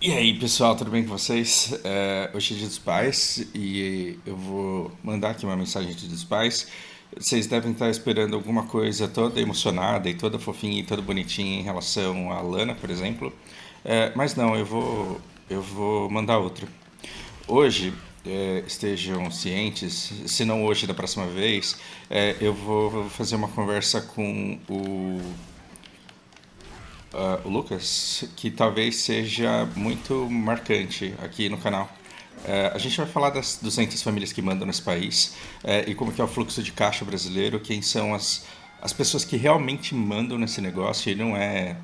E aí, pessoal, tudo bem com vocês? Hoje é Dia dos Pais e eu vou mandar aqui uma mensagem de Dia dos Pais. Vocês devem estar esperando alguma coisa toda emocionada e toda fofinha e toda bonitinha em relação à Lana, por exemplo. Mas não, eu vou mandar outra. Hoje, estejam cientes, se não hoje, da próxima vez, eu vou fazer uma conversa com o Lucas, que talvez seja muito marcante aqui no canal. A gente vai falar das 200 famílias que mandam nesse país e como que é o fluxo de caixa brasileiro, quem são as pessoas que realmente mandam nesse negócio e não é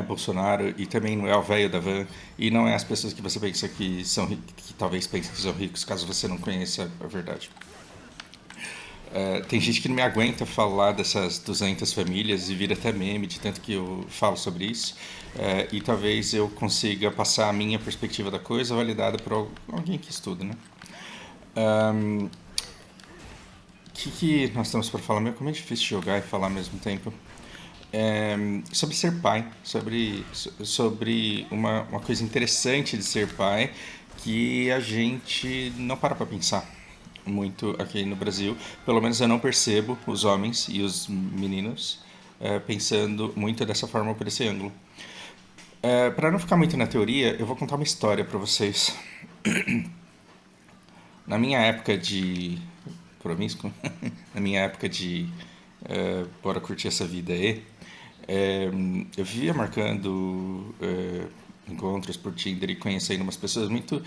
Bolsonaro e também não é o velho da van e não é as pessoas que você pensa que são que talvez pensem que são ricos, caso você não conheça a verdade. Tem gente que não me aguenta falar dessas 200 famílias e vira até meme de tanto que eu falo sobre isso. E talvez eu consiga passar a minha perspectiva da coisa validada por alguém que estuda, né? Que nós temos para falar? Meu, como é difícil jogar e falar ao mesmo tempo. É, sobre ser pai, sobre uma coisa interessante de ser pai que a gente não para pensar muito aqui no Brasil. Pelo menos eu não percebo os homens e os meninos pensando muito dessa forma por esse ângulo. Para não ficar muito na teoria, eu vou contar uma história para vocês. Na minha época de promíscuo, na minha época de bora curtir essa vida aí, é, eu vivia marcando encontros por Tinder e conhecendo umas pessoas muito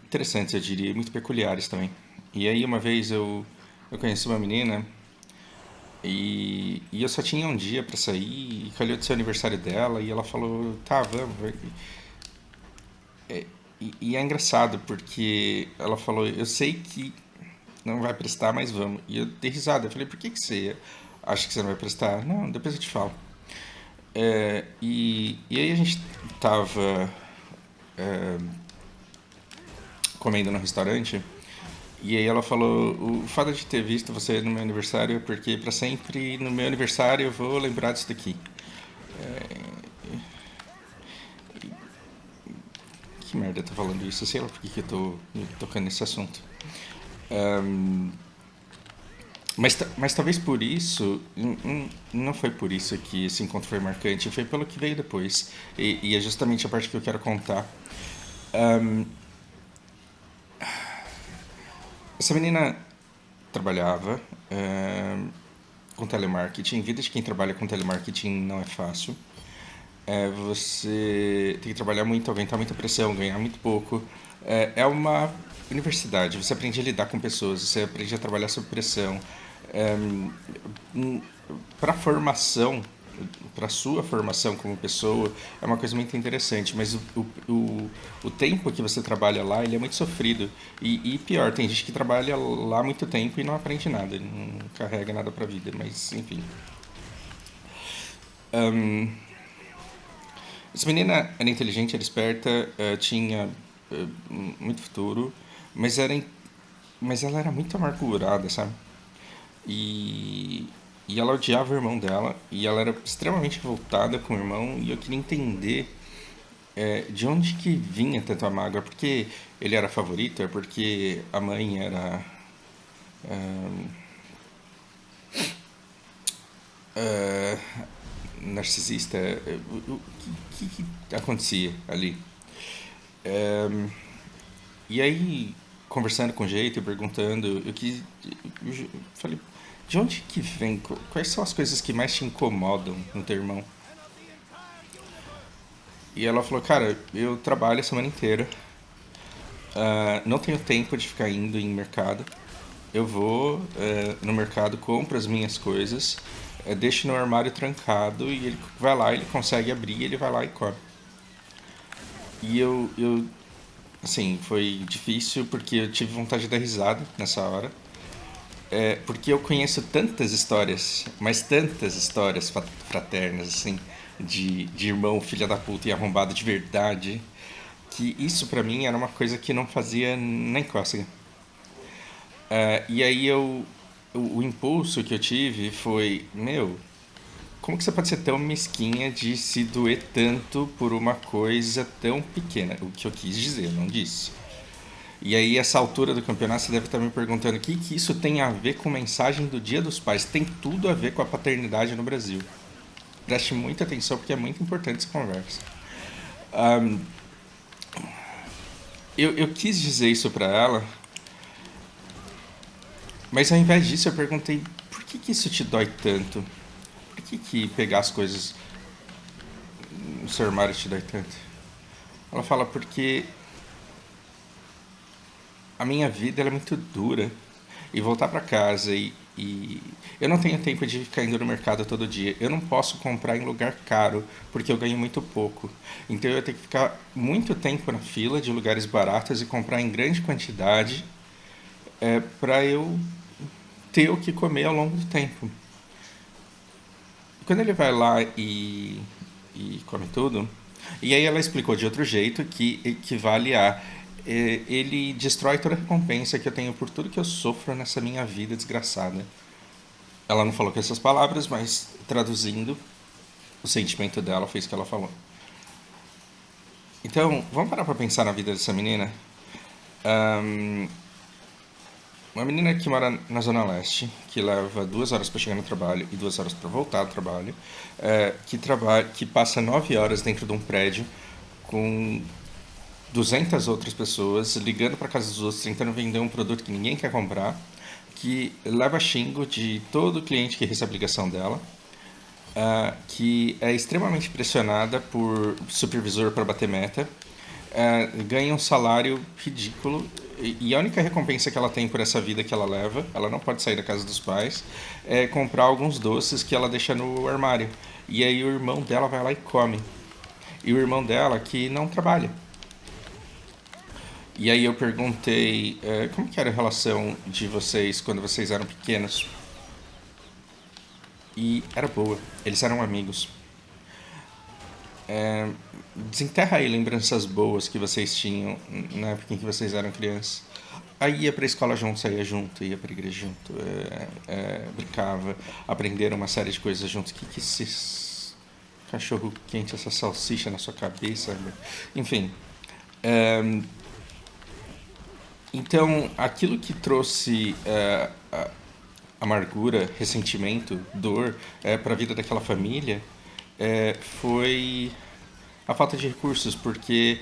interessantes, eu diria, muito peculiares também. E aí uma vez eu conheci uma menina e eu só tinha um dia pra sair e calhou de ser o aniversário dela e ela falou, tá, vamos. E é engraçado porque ela falou, eu sei que não vai prestar, mas vamos. E eu dei risada, eu falei, por que você acha que você não vai prestar? Não, depois eu te falo. E aí a gente tava comendo no restaurante e aí ela falou, o fato de ter visto você no meu aniversário é porque pra sempre no meu aniversário eu vou lembrar disso daqui. Que merda eu tô falando isso? Sei lá por que eu tô me tocando nesse assunto. Mas talvez por isso, não foi por isso que esse encontro foi marcante, foi pelo que veio depois. E é justamente a parte que eu quero contar. Essa menina trabalhava com telemarketing. Vida de quem trabalha com telemarketing não é fácil. Você tem que trabalhar muito, aguentar muita pressão, ganhar muito pouco. É uma universidade, você aprende a lidar com pessoas, você aprende a trabalhar sob pressão. É, para formação, para sua formação como pessoa, é uma coisa muito interessante, mas o tempo que você trabalha lá, ele é muito sofrido. E pior, tem gente que trabalha lá muito tempo e não aprende nada, não carrega nada para a vida, mas enfim. Essa menina era inteligente, era esperta, tinha muito futuro, mas, mas ela era muito amargurada, sabe? E, e ela odiava o irmão dela, e ela era extremamente revoltada com o irmão, e eu queria entender de onde que vinha tanta mágoa. Porque ele era favorito? É porque a mãe era narcisista? O que acontecia ali? E aí, conversando com jeito e perguntando, eu falei, de onde que vem? Quais são as coisas que mais te incomodam no teu irmão? E ela falou, cara, eu trabalho a semana inteira, não tenho tempo de ficar indo em mercado. Eu vou no mercado, compro as minhas coisas, deixo no armário trancado e ele vai lá, ele consegue abrir, ele vai lá e come. E assim, foi difícil porque eu tive vontade de dar risada nessa hora. Porque eu conheço tantas histórias, mas tantas histórias fraternas, assim, de irmão filha da puta e arrombado de verdade, que isso pra mim era uma coisa que não fazia nem cócega. E aí o impulso que eu tive foi, meu, como que você pode ser tão mesquinha de se doer tanto por uma coisa tão pequena? O que eu quis dizer, eu não disse. E aí, essa altura do campeonato, você deve estar me perguntando o que isso tem a ver com mensagem do Dia dos Pais. Tem tudo a ver com a paternidade no Brasil. Preste muita atenção porque é muito importante essa conversa. Eu quis dizer isso pra ela, mas ao invés disso eu perguntei por que isso te dói tanto? Por que pegar as coisas no seu armário te dói tanto? Ela fala porque a minha vida ela é muito dura e voltar pra casa e eu não tenho tempo de ficar indo no mercado todo dia. Eu não posso comprar em lugar caro porque eu ganho muito pouco. Então eu tenho que ficar muito tempo na fila de lugares baratos e comprar em grande quantidade para eu ter o que comer ao longo do tempo. Quando ele vai lá e come tudo, e aí ela explicou de outro jeito que equivale a ele destrói toda a recompensa que eu tenho por tudo que eu sofro nessa minha vida desgraçada. Ela não falou com essas palavras, mas traduzindo, o sentimento dela fez o que ela falou. Então, vamos parar pra pensar na vida dessa menina? Uma menina que mora na Zona Leste, que leva 2 horas para chegar no trabalho e 2 horas para voltar do trabalho, que passa 9 horas dentro de um prédio com 200 outras pessoas ligando para casa dos outros tentando vender um produto que ninguém quer comprar, que leva xingo de todo cliente que recebe a ligação dela, que é extremamente pressionada por supervisor para bater meta, ganha um salário ridículo e a única recompensa que ela tem por essa vida que ela leva, ela não pode sair da casa dos pais, é comprar alguns doces que ela deixa no armário. E aí o irmão dela vai lá e come. E o irmão dela que não trabalha. E aí eu perguntei como que era a relação de vocês quando vocês eram pequenos. E era boa, eles eram amigos. Desenterra aí lembranças boas que vocês tinham na época em que vocês eram crianças. Aí ia pra escola junto, saía junto, ia pra igreja junto, brincava, aprenderam uma série de coisas juntos. Que esses cachorro quente, essa salsicha na sua cabeça, enfim. Então, aquilo que trouxe amargura, ressentimento, dor para a vida daquela família foi a falta de recursos, porque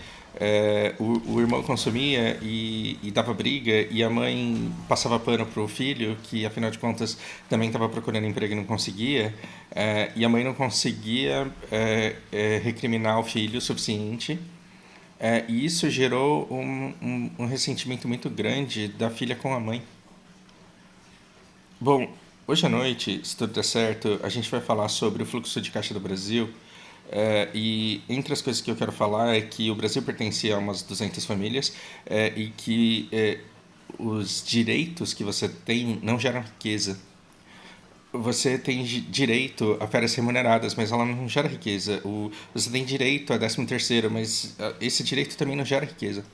o irmão consumia e dava briga e a mãe passava pano pro filho, que afinal de contas também estava procurando emprego e não conseguia, e a mãe não conseguia recriminar o filho o suficiente. E isso gerou um ressentimento muito grande da filha com a mãe. Bom, hoje à noite, se tudo der certo, a gente vai falar sobre o fluxo de caixa do Brasil. E entre as coisas que eu quero falar é que o Brasil pertencia a umas 200 famílias e que os direitos que você tem não geram riqueza. Você tem direito a férias remuneradas, mas ela não gera riqueza. Você tem direito a 13º, mas esse direito também não gera riqueza.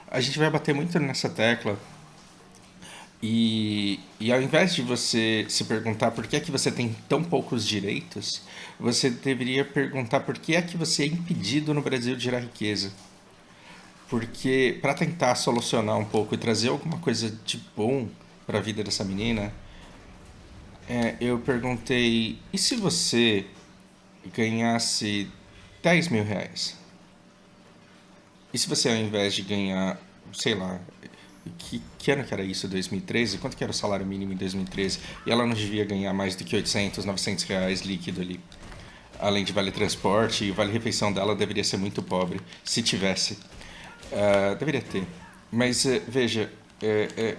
A gente vai bater muito nessa tecla e ao invés de você se perguntar por que é que você tem tão poucos direitos, você deveria perguntar por que é que você é impedido no Brasil de gerar riqueza. Porque para tentar solucionar um pouco e trazer alguma coisa de bom para a vida dessa menina, eu perguntei, e se você ganhasse 10 mil reais? E se você ao invés de ganhar, sei lá, que ano que era isso, 2013? Quanto que era o salário mínimo em 2013? E ela não devia ganhar mais do que 800, 900 reais líquido ali. Além de vale transporte, e o vale refeição dela deveria ser muito pobre, se tivesse. Deveria ter. Mas veja,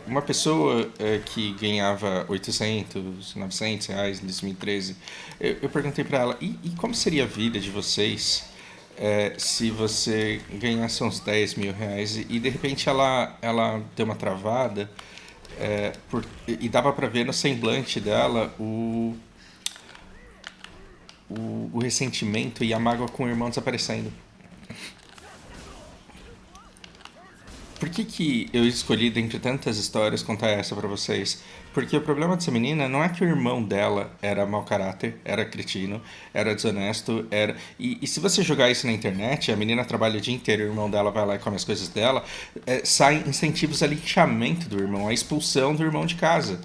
uma pessoa que ganhava 800, 900 reais em 2013, eu perguntei para ela, e como seria a vida de vocês se você ganhasse uns 10 mil reais e de repente ela deu uma travada e dava para ver no semblante dela o ressentimento e a mágoa com o irmão desaparecendo. Por que eu escolhi, dentre tantas histórias, contar essa para vocês? Porque o problema dessa menina não é que o irmão dela era mau caráter, era cretino, era desonesto, era. E se você jogar isso na internet, a menina trabalha o dia inteiro, o irmão dela vai lá e come as coisas dela, saem incentivos a linchamento do irmão, a expulsão do irmão de casa.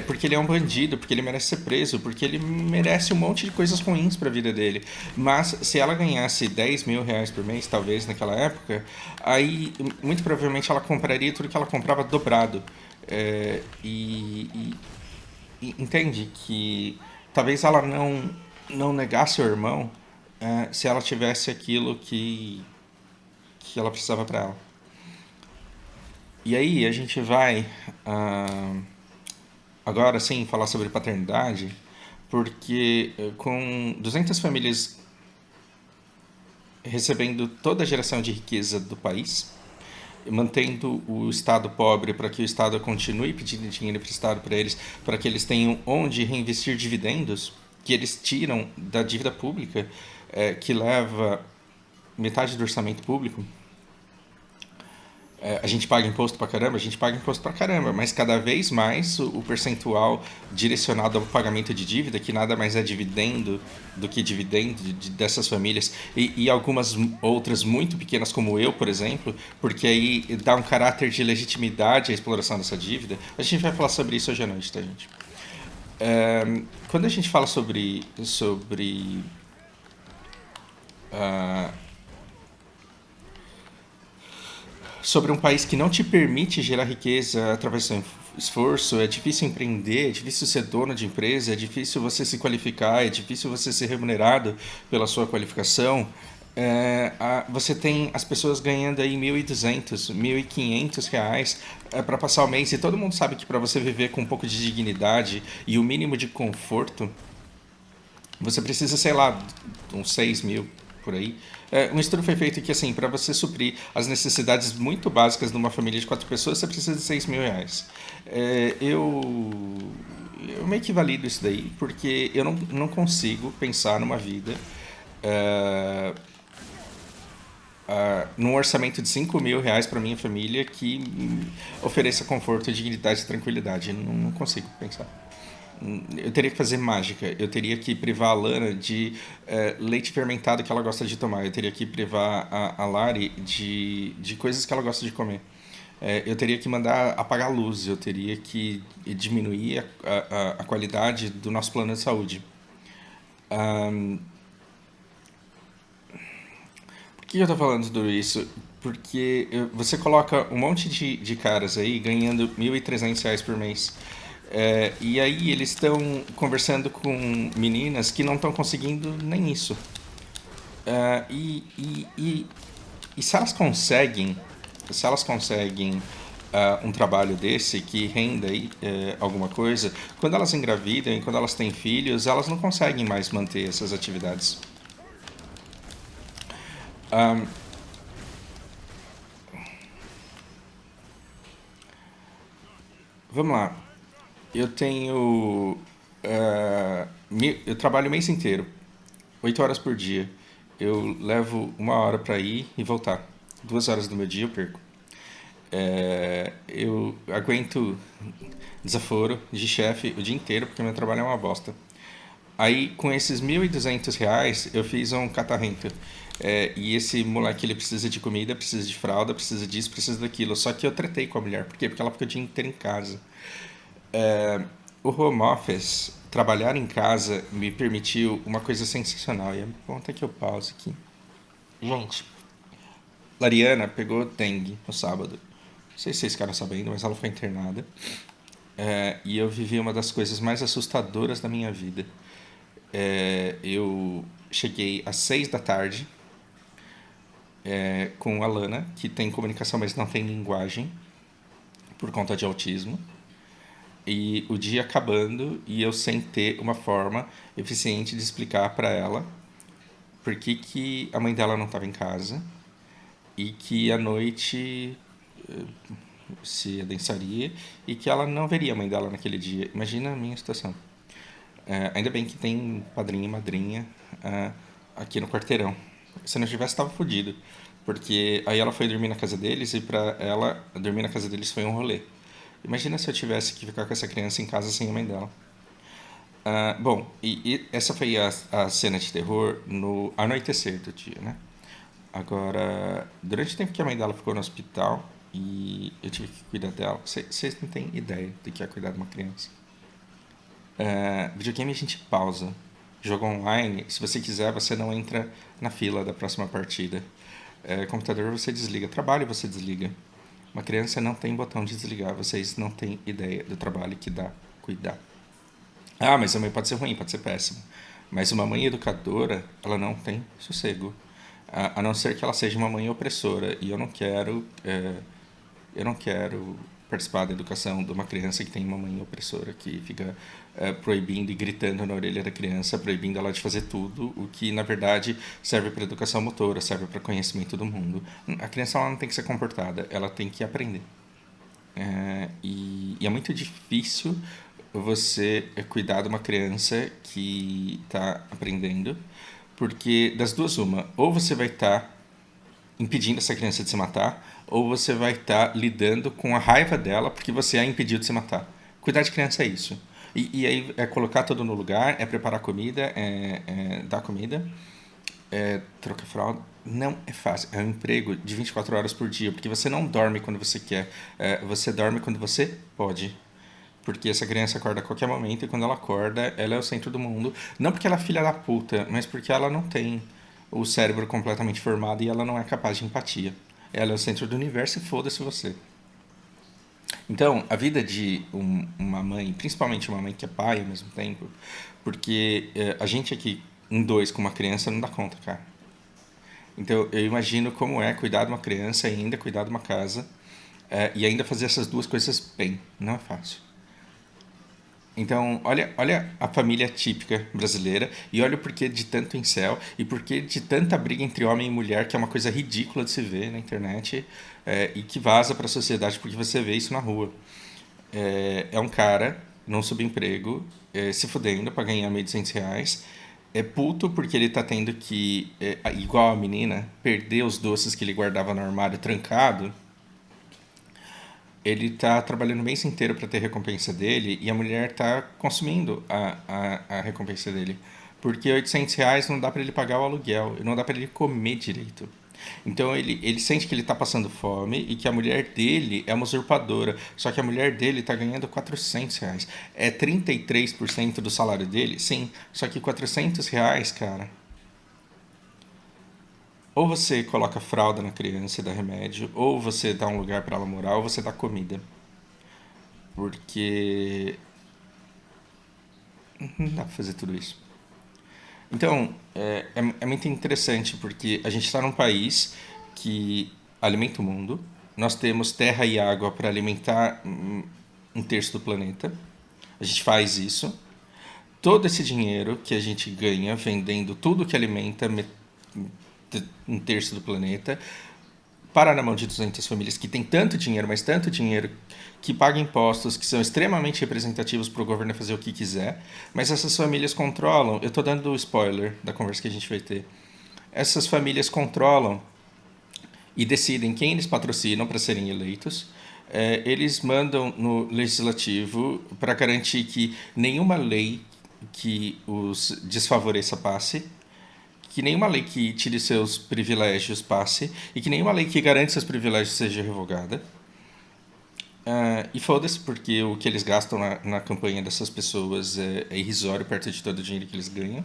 Porque ele é um bandido, porque ele merece ser preso, porque ele merece um monte de coisas ruins pra vida dele. Mas se ela ganhasse 10 mil reais por mês, talvez naquela época, aí muito provavelmente ela compraria tudo que ela comprava dobrado. E entende que talvez ela não negasse o irmão se ela tivesse aquilo que ela precisava para ela. E aí a gente vai agora sim falar sobre paternidade, porque com 200 famílias recebendo toda a geração de riqueza do país, mantendo o Estado pobre para que o Estado continue pedindo dinheiro emprestado para eles, para que eles tenham onde reinvestir dividendos que eles tiram da dívida pública, que leva metade do orçamento público. A gente paga imposto pra caramba, a gente paga imposto pra caramba, mas cada vez mais o percentual direcionado ao pagamento de dívida, que nada mais é dividendo do que dividendo dessas famílias, e algumas outras muito pequenas, como eu, por exemplo, porque aí dá um caráter de legitimidade à exploração dessa dívida. A gente vai falar sobre isso hoje à noite, tá, gente? Quando a gente fala sobre um país que não te permite gerar riqueza através do seu esforço, é difícil empreender, é difícil ser dono de empresa, é difícil você se qualificar, é difícil você ser remunerado pela sua qualificação. Você tem as pessoas ganhando aí 1.200, 1.500 reais para passar o mês, e todo mundo sabe que para você viver com um pouco de dignidade e o mínimo de conforto, você precisa, sei lá, uns 6 mil por aí. Um estudo foi feito que, assim, para você suprir as necessidades muito básicas de uma família de 4 pessoas, você precisa de 6 mil reais. Eu meio que valido isso daí, porque eu não consigo pensar numa vida num orçamento de 5 mil reais para minha família que ofereça conforto, dignidade e tranquilidade. Não consigo pensar. Eu teria que fazer mágica. Eu teria que privar a Lana de leite fermentado que ela gosta de tomar. Eu teria que privar a Lari de coisas que ela gosta de comer. Eu teria que mandar apagar a luz. Eu teria que diminuir a qualidade do nosso plano de saúde. Por que eu tô falando tudo isso? Porque você coloca um monte de caras aí ganhando 1.300 reais por mês. E aí eles estão conversando com meninas que não estão conseguindo nem isso. É, e, e, e, e se elas conseguem um trabalho desse que renda aí, alguma coisa, quando elas engravidam e quando elas têm filhos, elas não conseguem mais manter essas atividades. Vamos lá. Eu tenho. Eu trabalho o mês inteiro, 8 horas por dia. Eu levo 1 hora para ir e voltar. 2 horas do meu dia eu perco. Eu aguento desaforo de chefe o dia inteiro porque meu trabalho é uma bosta. Aí, com esses 1.200 reais, eu fiz um catarrento. E esse moleque, ele precisa de comida, precisa de fralda, precisa disso, precisa daquilo. Só que eu tretei com a mulher. Por quê? Porque ela fica o dia inteiro em casa. O home office, trabalhar em casa, me permitiu uma coisa sensacional. E é bom até que eu pause aqui. Gente, Lariana pegou dengue no sábado. Não sei se vocês ficaram sabendo, mas ela foi internada. E eu vivi uma das coisas mais assustadoras da minha vida. Eu cheguei às 6 da tarde com a Lana, que tem comunicação, mas não tem linguagem, por conta de autismo. E o dia acabando e eu sem ter uma forma eficiente de explicar para ela por que a mãe dela não estava em casa e que à noite se adensaria e que ela não veria a mãe dela naquele dia. Imagina a minha situação. Ainda bem que tem padrinho e madrinha aqui no quarteirão. Se não tivesse, estava fodido. Porque aí ela foi dormir na casa deles e pra ela dormir na casa deles foi um rolê. Imagina se eu tivesse que ficar com essa criança em casa sem a mãe dela. Bom, e essa foi a cena de terror no anoitecer do dia, né? Agora, durante o tempo que a mãe dela ficou no hospital e eu tive que cuidar dela, vocês não têm ideia do que é cuidar de uma criança. Videogame a gente pausa. Jogo online, se você quiser, você não entra na fila da próxima partida. Computador você desliga. Trabalho você desliga. Uma criança não tem botão de desligar. Vocês não têm ideia do trabalho que dá cuidar. Ah, mas a mãe pode ser ruim, pode ser péssima. Mas uma mãe educadora, ela não tem sossego. A não ser que ela seja uma mãe opressora. E eu não quero participar da educação de uma criança que tem uma mãe opressora, que fica proibindo e gritando na orelha da criança, proibindo ela de fazer tudo, o que na verdade serve para educação motora, serve para conhecimento do mundo. A criança ela não tem que ser comportada, ela tem que aprender. E é muito difícil você cuidar de uma criança que está aprendendo, porque das duas uma, ou você vai estar impedindo essa criança de se matar, ou você vai estar lidando com a raiva dela porque você a impediu de se matar. Cuidar de criança é isso. E aí é colocar tudo no lugar, é preparar comida, dar comida, trocar fralda. Não é fácil. É um emprego de 24 horas por dia, porque você não dorme quando você quer. Você dorme quando você pode. Porque essa criança acorda a qualquer momento e quando ela acorda, ela é o centro do mundo. Não porque ela é filha da puta, mas porque ela não tem o cérebro completamente formado e ela não é capaz de empatia. Ela é o centro do universo e foda-se você. Então, a vida de uma mãe, principalmente uma mãe que é pai ao mesmo tempo, porque a gente aqui em dois com uma criança não dá conta, cara. Então, eu imagino como é cuidar de uma criança e ainda cuidar de uma casa e ainda fazer essas duas coisas bem. Não é fácil. Então, olha a família típica brasileira e olha o porquê de tanto incel e porquê de tanta briga entre homem e mulher, que é uma coisa ridícula de se ver na internet e que vaza para a sociedade porque você vê isso na rua. É um cara num subemprego, se fudendo para ganhar R$ 1.200, é puto porque ele tá tendo que, igual a menina, perder os doces que ele guardava no armário trancado. Ele tá trabalhando o mês inteiro para ter a recompensa dele e a mulher tá consumindo a recompensa dele. Porque R$ 800 não dá para ele pagar o aluguel, não dá para ele comer direito. Então ele sente que ele tá passando fome e que a mulher dele é uma usurpadora. Só que a mulher dele tá ganhando R$ 400. É 33% do salário dele? Sim. Só que R$ 400, cara, ou você coloca fralda na criança e dá remédio, ou você dá um lugar para ela morar, ou você dá comida. Porque não dá pra fazer tudo isso. Então, é muito interessante porque a gente está num país que alimenta o mundo. Nós temos terra e água para alimentar um terço do planeta. A gente faz isso. Todo esse dinheiro que a gente ganha vendendo tudo que alimenta um terço do planeta para na mão de 200 famílias que têm tanto dinheiro, mas tanto dinheiro, que pagam impostos, que são extremamente representativos para o governo fazer o que quiser, mas essas famílias controlam. Eu estou dando spoiler da conversa que a gente vai ter. Essas famílias controlam e decidem quem eles patrocinam para serem eleitos. Eles mandam no legislativo para garantir que nenhuma lei que os desfavoreça passe, que nenhuma lei que tire seus privilégios passe e que nenhuma lei que garante seus privilégios seja revogada. E foda-se, porque o que eles gastam na campanha dessas pessoas é irrisório perto de todo o dinheiro que eles ganham.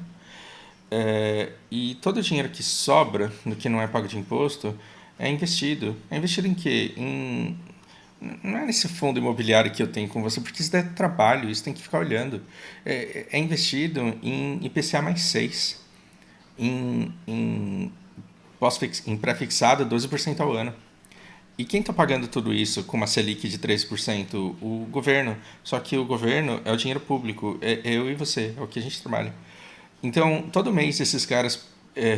E todo o dinheiro que sobra, no que não é pago de imposto, é investido. É investido em quê? Não é nesse fundo imobiliário que eu tenho com você, porque isso dá trabalho, isso tem que ficar olhando. É investido em IPCA mais 6, em em pré-fixado 12% ao ano. E quem está pagando tudo isso com uma Selic de 3%? O governo. Só que o governo é o dinheiro público, é eu e você, é o que a gente trabalha. Então, todo mês esses caras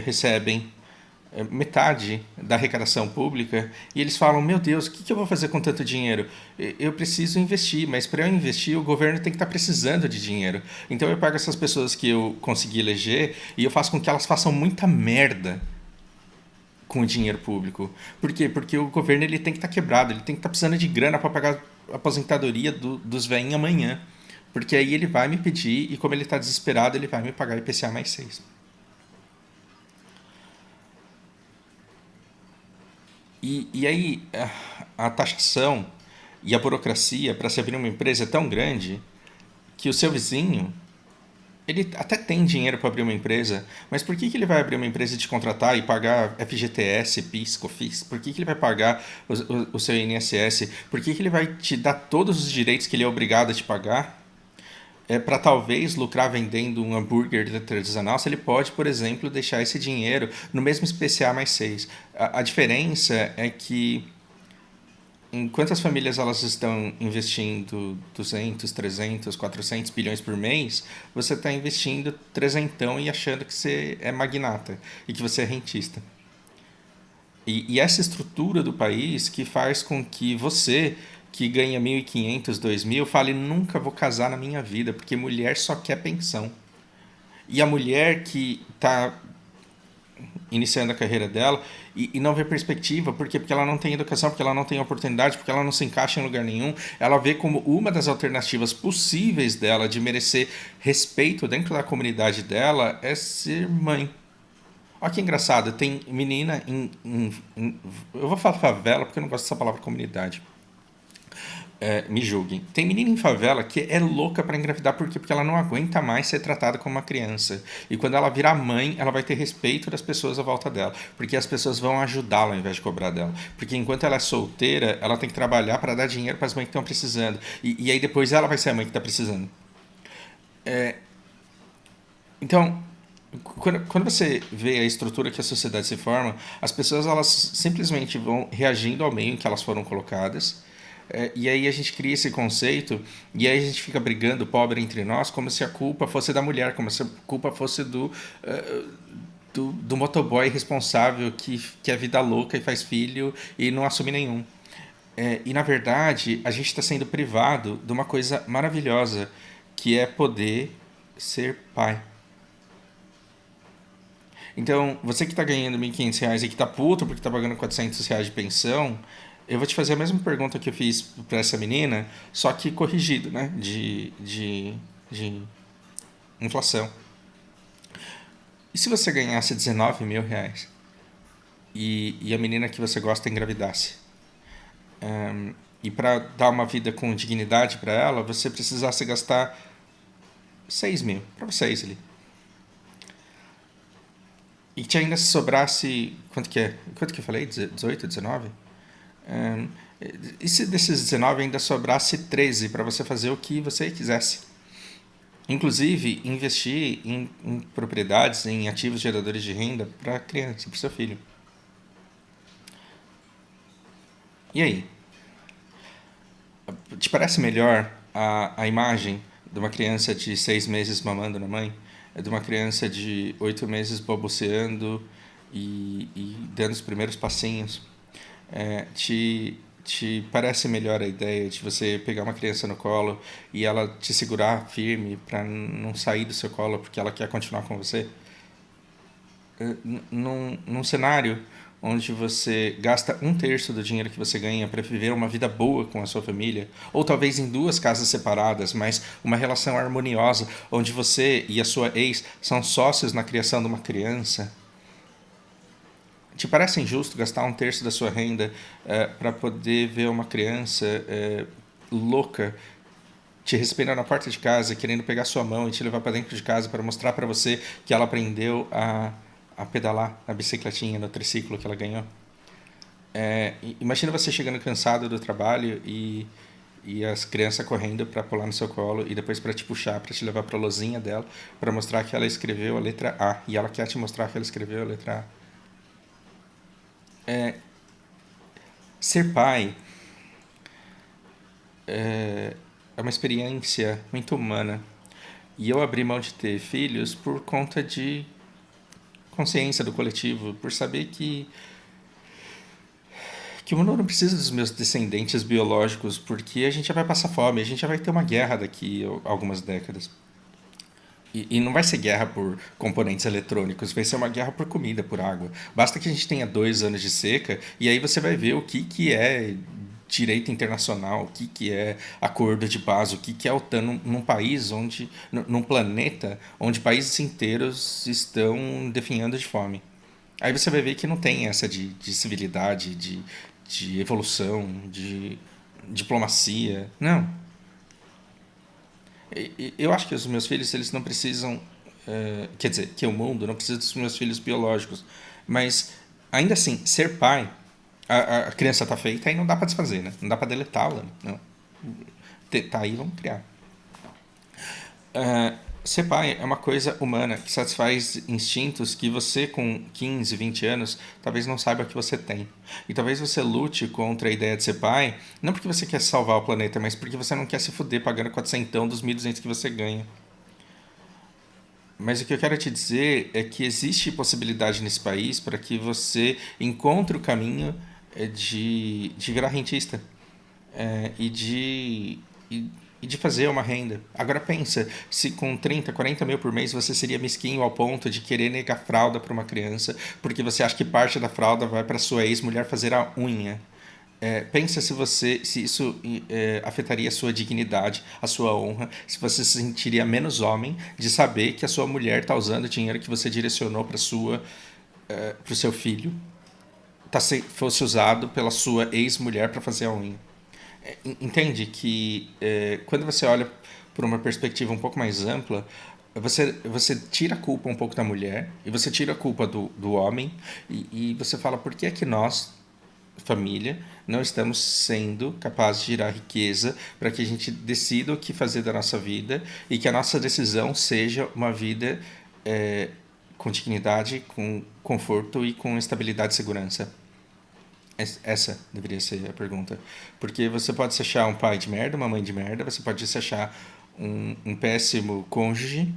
recebem metade da arrecadação pública e eles falam: meu Deus, o que eu vou fazer com tanto dinheiro? Eu preciso investir, mas para eu investir o governo tem que estar precisando de dinheiro. Então eu pego essas pessoas que eu consegui eleger e eu faço com que elas façam muita merda com o dinheiro público. Por quê? Porque o governo ele tem que estar quebrado, ele tem que estar precisando de grana para pagar aposentadoria dos velhinhos amanhã. Porque aí ele vai me pedir e como ele tá desesperado, ele vai me pagar IPCA mais 6. E aí a taxação e a burocracia para se abrir uma empresa é tão grande que o seu vizinho, ele até tem dinheiro para abrir uma empresa, mas por que ele vai abrir uma empresa e te contratar e pagar FGTS, PIS, COFINS? Por que ele vai pagar o seu INSS? Por que ele vai te dar todos os direitos que ele é obrigado a te pagar? Para talvez lucrar vendendo um hambúrguer artesanal, se ele pode, por exemplo, deixar esse dinheiro no mesmo IPCA mais 6. A diferença é que enquanto as famílias elas estão investindo 200, 300, 400 bilhões por mês, você está investindo trezentão e achando que você é magnata e que você é rentista. E essa estrutura do país que faz com que você, que ganha 1.500, 2.000, fale nunca vou casar na minha vida, porque mulher só quer pensão. E a mulher que está iniciando a carreira dela e não vê perspectiva, porque ela não tem educação, porque ela não tem oportunidade, porque ela não se encaixa em lugar nenhum, ela vê como uma das alternativas possíveis dela de merecer respeito dentro da comunidade dela é ser mãe. Olha que engraçado, tem menina eu vou falar favela porque eu não gosto dessa palavra comunidade. Me julguem. Tem menina em favela que é louca para engravidar, por quê? Porque ela não aguenta mais ser tratada como uma criança. E quando ela virar mãe, ela vai ter respeito das pessoas à volta dela, porque as pessoas vão ajudá-la ao invés de cobrar dela. Porque enquanto ela é solteira, ela tem que trabalhar para dar dinheiro para as mães que estão precisando. E aí depois ela vai ser a mãe que está precisando. Então, quando você vê a estrutura que a sociedade se forma, as pessoas elas simplesmente vão reagindo ao meio em que elas foram colocadas. E aí a gente cria esse conceito e aí a gente fica brigando pobre entre nós como se a culpa fosse da mulher, como se a culpa fosse do motoboy responsável que é vida louca e faz filho e não assume nenhum. E na verdade a gente está sendo privado de uma coisa maravilhosa que é poder ser pai. Então, você que está ganhando R$ 1.500 e que está puto porque está pagando R$ 400 de pensão, eu vou te fazer a mesma pergunta que eu fiz para essa menina, só que corrigido, né? De inflação. E se você ganhasse R$ 19.000 e a menina que você gosta engravidasse? E para dar uma vida com dignidade para ela, você precisasse gastar 6.000 para vocês ali. E que ainda se sobrasse. Quanto que é? Quanto que eu falei? 18, 19? E se desses 19 ainda sobrasse 13 para você fazer o que você quisesse? Inclusive, investir em propriedades, em ativos geradores de renda para a criança, para o seu filho. E aí? Te parece melhor a imagem de uma criança de 6 meses mamando na mãe? De uma criança de 8 meses balbuciando e dando os primeiros passinhos? Te parece melhor a ideia de você pegar uma criança no colo e ela te segurar firme para não sair do seu colo porque ela quer continuar com você? Num cenário onde você gasta 1/3 do dinheiro que você ganha para viver uma vida boa com a sua família, ou talvez em duas casas separadas, mas uma relação harmoniosa, onde você e a sua ex são sócios na criação de uma criança, te parece injusto gastar 1/3 da sua renda para poder ver uma criança louca te recebendo na porta de casa, querendo pegar sua mão e te levar para dentro de casa para mostrar para você que ela aprendeu a pedalar na bicicletinha, no triciclo que ela ganhou? Imagina você chegando cansado do trabalho e as crianças correndo para pular no seu colo e depois para te puxar, para te levar para a lozinha dela, para mostrar que ela escreveu a letra A e ela quer te mostrar que ela escreveu a letra A. Ser pai é uma experiência muito humana. E eu abri mão de ter filhos por conta de consciência do coletivo, por saber que o mundo não precisa dos meus descendentes biológicos, porque a gente já vai passar fome, a gente já vai ter uma guerra daqui a algumas décadas. E não vai ser guerra por componentes eletrônicos, vai ser uma guerra por comida, por água. Basta que a gente tenha 2 anos de seca e aí você vai ver o que é direito internacional, o que é acordo de paz, o que é a OTAN num país onde, num planeta onde países inteiros estão definhando de fome. Aí você vai ver que não tem essa de civilidade, de evolução, de diplomacia. Não. Eu acho que os meus filhos, eles não precisam. Quer dizer, que o mundo não precisa dos meus filhos biológicos. Mas, ainda assim, ser pai, a criança tá feita e não dá pra desfazer, né? Não dá pra deletá-la. Não. Tá aí, vamos criar. Ser pai é uma coisa humana que satisfaz instintos que você, com 15, 20 anos, talvez não saiba que você tem. E talvez você lute contra a ideia de ser pai, não porque você quer salvar o planeta, mas porque você não quer se fuder pagando 400 dos 1.200 que você ganha. Mas o que eu quero te dizer é que existe possibilidade nesse país para que você encontre o caminho de virar rentista e e de fazer uma renda. Agora pensa, se com 30, 40 mil por mês você seria mesquinho ao ponto de querer negar fralda para uma criança porque você acha que parte da fralda vai para sua ex-mulher fazer a unha. Pensa se isso afetaria a sua dignidade, a sua honra, se você se sentiria menos homem de saber que a sua mulher está usando o dinheiro que você direcionou para o seu filho, fosse usado pela sua ex-mulher para fazer a unha. Entende que quando você olha por uma perspectiva um pouco mais ampla, você tira a culpa um pouco da mulher e você tira a culpa do homem e você fala por que é que nós, família, não estamos sendo capazes de gerar riqueza para que a gente decida o que fazer da nossa vida e que a nossa decisão seja uma vida com dignidade, com conforto e com estabilidade e segurança. Essa deveria ser a pergunta. Porque você pode se achar um pai de merda, uma mãe de merda, você pode se achar um péssimo cônjuge,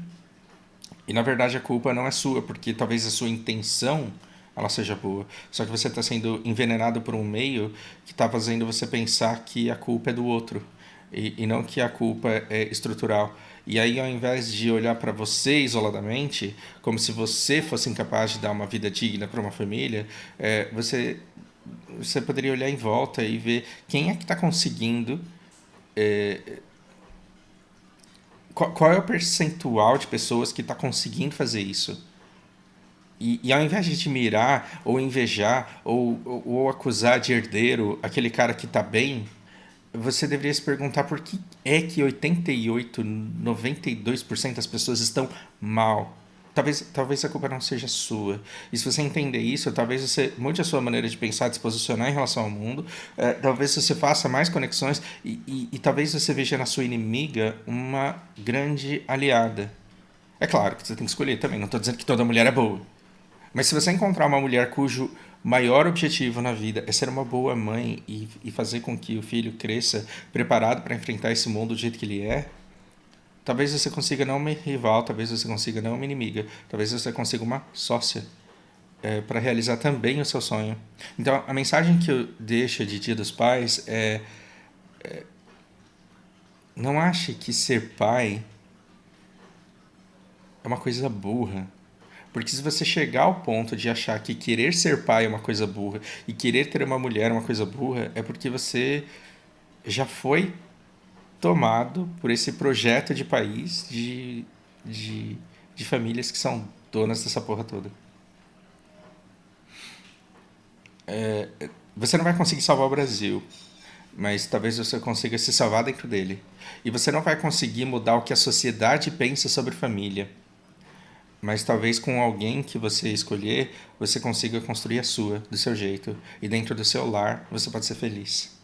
e na verdade a culpa não é sua, porque talvez a sua intenção ela seja boa. Só que você está sendo envenenado por um meio que está fazendo você pensar que a culpa é do outro e não que a culpa é estrutural. E aí, ao invés de olhar para você isoladamente, como se você fosse incapaz de dar uma vida digna para uma família, você poderia olhar em volta e ver quem é que está conseguindo. Qual é o percentual de pessoas que está conseguindo fazer isso? E ao invés de admirar, ou invejar, ou acusar de herdeiro aquele cara que está bem, você deveria se perguntar por que é que 88, 92% das pessoas estão mal. Talvez a culpa não seja sua. E se você entender isso, talvez você mude a sua maneira de pensar, de se posicionar em relação ao mundo. Talvez você faça mais conexões e talvez você veja na sua inimiga uma grande aliada. É claro que você tem que escolher também. Não estou dizendo que toda mulher é boa. Mas se você encontrar uma mulher cujo maior objetivo na vida é ser uma boa mãe e fazer com que o filho cresça preparado para enfrentar esse mundo do jeito que ele é, talvez você consiga não uma rival, talvez você consiga não uma inimiga, talvez você consiga uma sócia para realizar também o seu sonho. Então, a mensagem que eu deixo de Dia dos Pais é não ache que ser pai é uma coisa burra. Porque se você chegar ao ponto de achar que querer ser pai é uma coisa burra e querer ter uma mulher é uma coisa burra, é porque você já foi tomado por esse projeto de país de, de famílias que são donas dessa porra toda. Você não vai conseguir salvar o Brasil, mas talvez você consiga se salvar dentro dele. E você não vai conseguir mudar o que a sociedade pensa sobre família. Mas talvez com alguém que você escolher, você consiga construir a sua, do seu jeito. E dentro do seu lar, você pode ser feliz.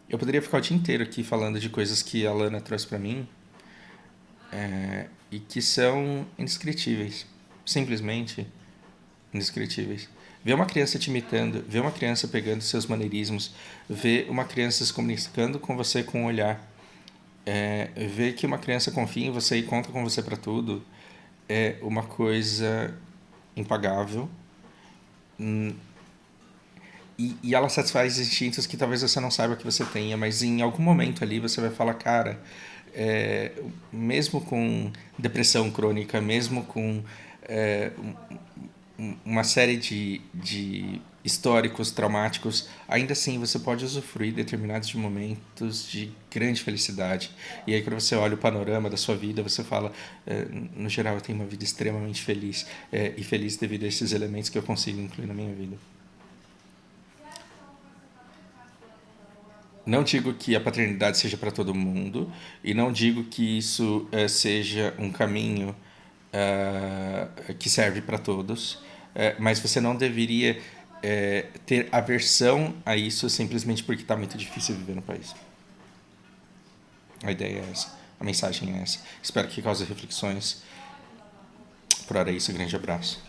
Eu poderia ficar o dia inteiro aqui falando de coisas que a Lana trouxe pra mim e que são indescritíveis. Simplesmente indescritíveis. Ver uma criança te imitando, ver uma criança pegando seus maneirismos, ver uma criança se comunicando com você com um olhar, ver que uma criança confia em você e conta com você para tudo, é uma coisa impagável. E ela satisfaz instintos que talvez você não saiba que você tenha, mas em algum momento ali você vai falar, cara, mesmo com depressão crônica, mesmo com uma série de históricos, traumáticos, ainda assim você pode usufruir determinados momentos de grande felicidade. E aí quando você olha o panorama da sua vida, você fala, no geral eu tenho uma vida extremamente feliz, e feliz devido a esses elementos que eu consigo incluir na minha vida. Não digo que a paternidade seja para todo mundo, e não digo que isso seja um caminho que serve para todos, mas você não deveria ter aversão a isso simplesmente porque está muito difícil viver no país. A ideia é essa, a mensagem é essa. Espero que cause reflexões. Por hora é isso, grande abraço.